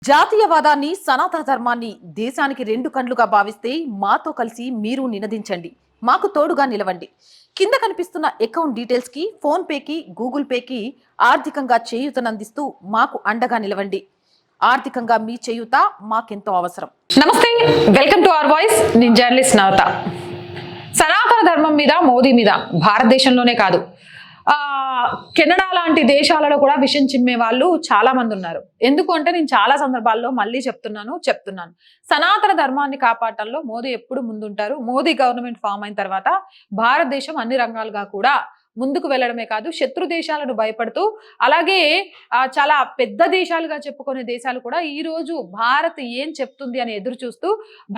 జాతీయవాదాన్ని సనాతన ధర్మాన్ని దేశానికి రెండు కండ్లుగా భావిస్తే మాతో కలిసి మీరు నినదించండి, మాకు తోడుగా నిలవండి. కింద కనిపిస్తున్న అకౌంట్ డీటెయిల్స్ కి, ఫోన్ పేకి, గూగుల్ పేకి ఆర్థికంగా చేయూతనందిస్తూ మాకు అండగా నిలవండి. ఆర్థికంగా మీ చేయూత మాకెంతో అవసరం. నమస్తే, వెల్కమ్ టు అవర్ వాయిస్. నేను జర్నలిస్ట్ నవత. సనాతన ధర్మం మీద, మోదీ మీద భారతదేశంలోనే కాదు, కెనడా లాంటి దేశాలలో కూడా విషం చిమ్మే వాళ్ళు చాలా మంది ఉన్నారు. ఎందుకు అంటే నేను చాలా సందర్భాల్లో మళ్ళీ చెప్తున్నాను సనాతన ధర్మాన్ని కాపాడటంలో మోదీ ఎప్పుడు ముందుంటారు. మోదీ గవర్నమెంట్ ఫామ్ అయిన తర్వాత భారతదేశం అన్ని రంగాలుగా కూడా ముందుకు వెళ్ళడమే కాదు, శత్రు దేశాలను భయపడుతూ, అలాగే చాలా పెద్ద దేశాలుగా చెప్పుకునే దేశాలు కూడా ఈ రోజు భారత్ ఏం చెప్తుంది అని ఎదురు చూస్తూ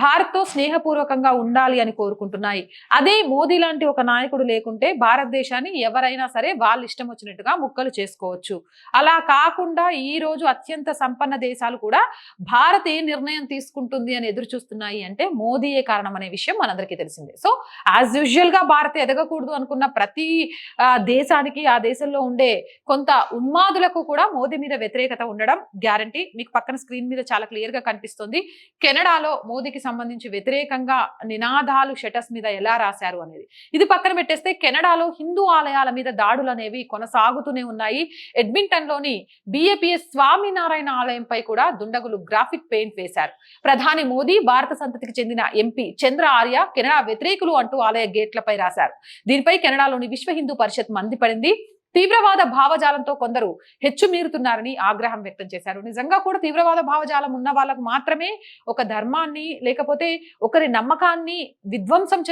భారత్తో స్నేహపూర్వకంగా ఉండాలి అని కోరుకుంటున్నాయి. అదే మోదీ లాంటి ఒక నాయకుడు లేకుంటే భారతదేశాన్ని ఎవరైనా సరే వాళ్ళు ఇష్టం వచ్చినట్టుగా ముక్కలు చేసుకోవచ్చు. అలా కాకుండా ఈ రోజు అత్యంత సంపన్న దేశాలు కూడా భారత్ ఏ నిర్ణయం తీసుకుంటుంది అని ఎదురు చూస్తున్నాయి అంటే మోదీయే కారణం అనే విషయం మనందరికీ తెలిసిందే. సో యాజ్ యూజువల్ గా భారత్ ఎదగకూడదు అనుకున్న ప్రతి దేశానికి, ఆ దేశంలో ఉండే కొంత ఉన్మాదులకు కూడా మోదీ మీద వ్యతిరేకత ఉండడం గ్యారంటీ. మీకు పక్కన స్క్రీన్ మీద చాలా క్లియర్ గా కనిపిస్తుంది. కెనడాలో మోదీకి సంబంధించి వ్యతిరేకంగా నినాదాలు షటర్స్ మీద ఎలా రాశారు అనేది. ఇది పక్కన పెట్టేస్తే కెనడాలో హిందూ ఆలయాల మీద దాడులు అనేవి కొనసాగుతూనే ఉన్నాయి. ఎడ్మింటన్ లోని బిఏపిఎస్ స్వామినారాయణ ఆలయంపై కూడా దుండగులు గ్రాఫిక్ పెయింట్ వేశారు. ప్రధాని మోదీ భారత సంతతికి చెందిన ఎంపీ చంద్ర ఆర్య కెనడా వ్యతిరేకులు అంటూ ఆలయ గేట్లపై రాశారు. దీనిపై కెనడాలోని విశ్వ హిందూ పరిషత్ మండిపడింది. తీవ్రవాద భావజాలంతో కొందరు హెచ్చుమీరుతున్నారని ఆగ్రహం వ్యక్తం చేశారు. నిజంగా కూడా తీవ్రవాద భావజాలం ఉన్న వాళ్ళకు మాత్రమే ఒక ధర్మాన్ని, లేకపోతే ఒకరి నమ్మకాన్ని ధ్వంసం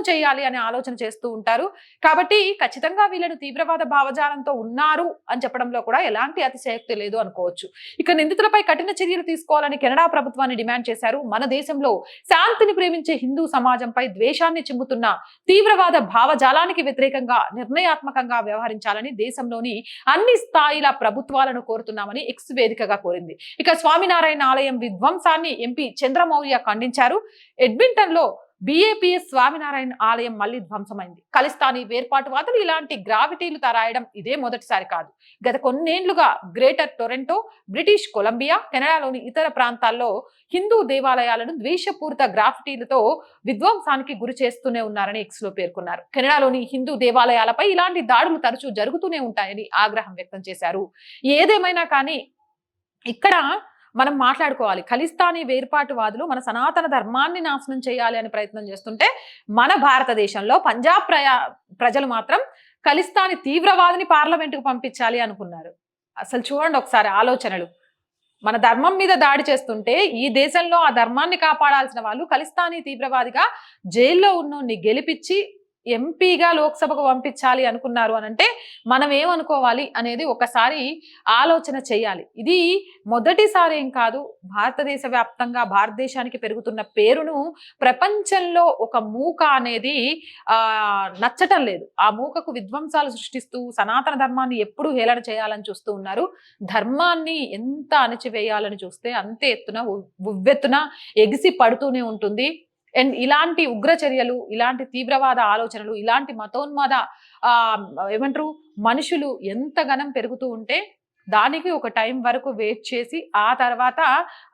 చేయాలి అనే ఆలోచన చేస్తూ ఉంటారు. కాబట్టి ఖచ్చితంగా వీళ్ళను తీవ్రవాద భావజాలంతో ఉన్నారు అని చెప్పడంలో కూడా ఎలాంటి అతిశయోక్తి లేదు అనుకోవచ్చు. ఇక నిందితులపై కఠిన చర్యలు తీసుకోవాలని కెనడా ప్రభుత్వాన్ని డిమాండ్ చేశారు. మన దేశంలో శాంతిని ప్రేమించే హిందూ సమాజంపై ద్వేషాన్ని చిమ్ముతున్న తీవ్రవాద భావజాలానికి వ్యతిరేకంగా నిర్ణయాత్మకంగా వ్యవహరించాలని దేశంలోని అన్ని స్థాయిల ప్రభుత్వాలను కోరుతున్నామని ఎక్స్ వేదికగా కోరింది. ఇక స్వామినారాయణ ఆలయం విధ్వంసాన్ని ఎంపీ చంద్రమౌర్య ఖండించారు. ఎడ్మింటన్ లో బిఏపిఎస్ స్వామినారాయణ ఆలయం మళ్లీ ధ్వంసమైంది. ఖలిస్తానీ వేర్పాటువాదులు ఇలాంటి గ్రావిటీలు తరాయడం ఇదే మొదటిసారి కాదు. గత కొన్నేళ్లుగా గ్రేటర్ టొరంటో, బ్రిటిష్ కొలంబియా, కెనడాలోని ఇతర ప్రాంతాల్లో హిందూ దేవాలయాలను ద్వేషపూరిత గ్రాఫిటీలతో విధ్వంసానికి గురి చేస్తూనే ఉన్నారని ఎక్స్ లో పేర్కొన్నారు. కెనడాలోని హిందూ దేవాలయాలపై ఇలాంటి దాడులు తరచూ జరుగుతూనే ఉంటాయని ఆగ్రహం వ్యక్తం చేశారు. ఏదేమైనా కానీ ఇక్కడ మనం మాట్లాడుకోవాలి. ఖలిస్తానీ వేర్పాటువాదులు మన సనాతన ధర్మాన్ని నాశనం చేయాలి అని ప్రయత్నం చేస్తుంటే మన భారతదేశంలో పంజాబ్ ప్రజలు మాత్రం ఖలిస్తానీ తీవ్రవాదిని పార్లమెంటుకు పంపించాలి అనుకున్నారు. అసలు చూడండి ఒకసారి ఆలోచనలు. మన ధర్మం మీద దాడి చేస్తుంటే ఈ దేశంలో ఆ ధర్మాన్ని కాపాడాల్సిన వాళ్ళు ఖలిస్తానీ తీవ్రవాదిగా జైల్లో ఉన్నోడిని గెలిపించి ఎంపీగా లోక్సభకు పంపించాలి అనుకున్నారు అనంటే మనం ఏమనుకోవాలి అనేది ఒకసారి ఆలోచన చేయాలి. ఇది మొదటిసారి ఏం కాదు. భారతదేశ వ్యాప్తంగా భారతదేశానికి పెరుగుతున్న పేరును ప్రపంచంలో ఒక మూక అనేది నచ్చటం లేదు. ఆ మూకకు విధ్వంసాలు సృష్టిస్తూ సనాతన ధర్మాన్ని ఎప్పుడు హేళన చేయాలని చూస్తూ ఉన్నారు. ధర్మాన్ని ఎంత అణచివేయాలని చూస్తే అంతే ఎత్తున ఉవ్వెత్తున ఎగిసి పడుతూనే ఉంటుంది. అండ్ ఇలాంటి ఉగ్ర చర్యలు, ఇలాంటి తీవ్రవాద ఆలోచనలు, ఇలాంటి మతోన్మాద ఏమంటారు మనుషులు ఎంతగానం పెరుగుతూ ఉంటే దానికి ఒక టైం వరకు వెయిట్ చేసి ఆ తర్వాత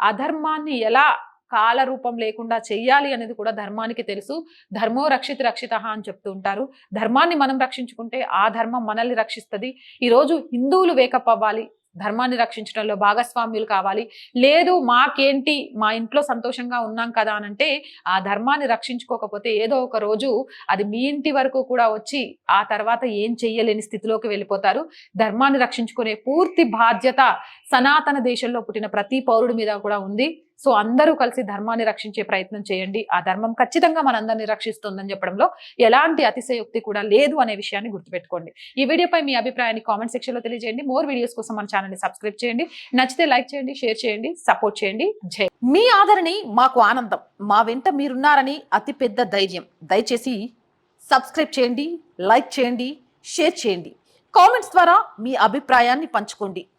అధర్మాన్ని ఎలా కాలరూపం లేకుండా చెయ్యాలి అనేది కూడా ధర్మానికి తెలుసు. ధర్మో రక్షిత అని చెప్తూ ఉంటారు. ధర్మాన్ని మనం రక్షించుకుంటే ఆ ధర్మం మనల్ని రక్షిస్తుంది. ఈరోజు హిందువులు వేకప్ అవ్వాలి, ధర్మాన్ని రక్షించడంలో భాగస్వామ్యులు కావాలి. లేదు మాకేంటి, మా ఇంట్లో సంతోషంగా ఉన్నాం కదా అనంటే ఆ ధర్మాన్ని రక్షించుకోకపోతే ఏదో ఒక రోజు అది మీ ఇంటి వరకు కూడా వచ్చి ఆ తర్వాత ఏం చెయ్యలేని స్థితిలోకి వెళ్ళిపోతారు. ధర్మాన్ని రక్షించుకునే పూర్తి బాధ్యత సనాతన దేశంలో పుట్టిన ప్రతి పౌరుడి మీద కూడా ఉంది. సో అందరూ కలిసి ధర్మాన్ని రక్షించే ప్రయత్నం చేయండి. ఆ ధర్మం ఖచ్చితంగా మనందరినీ రక్షిస్తుందని చెప్పడంలో ఎలాంటి అతిశయోక్తి కూడా లేదు అనే విషయాన్ని గుర్తుపెట్టుకోండి. ఈ వీడియోపై మీ అభిప్రాయాన్ని కామెంట్ సెక్షన్ లో తెలియజేయండి. మోర్ వీడియోస్ కోసం మన ఛానల్ ని సబ్స్క్రైబ్ చేయండి. నచ్చితే లైక్ చేయండి, షేర్ చేయండి, సపోర్ట్ చేయండి. జై. మీ ఆదరణి మాకు ఆనందం, మా వెంట మీరున్నారని అతి పెద్ద ధైర్యం. దయచేసి సబ్స్క్రైబ్ చేయండి, లైక్ చేయండి, షేర్ చేయండి, కామెంట్స్ ద్వారా మీ అభిప్రాయాన్ని పంచుకోండి.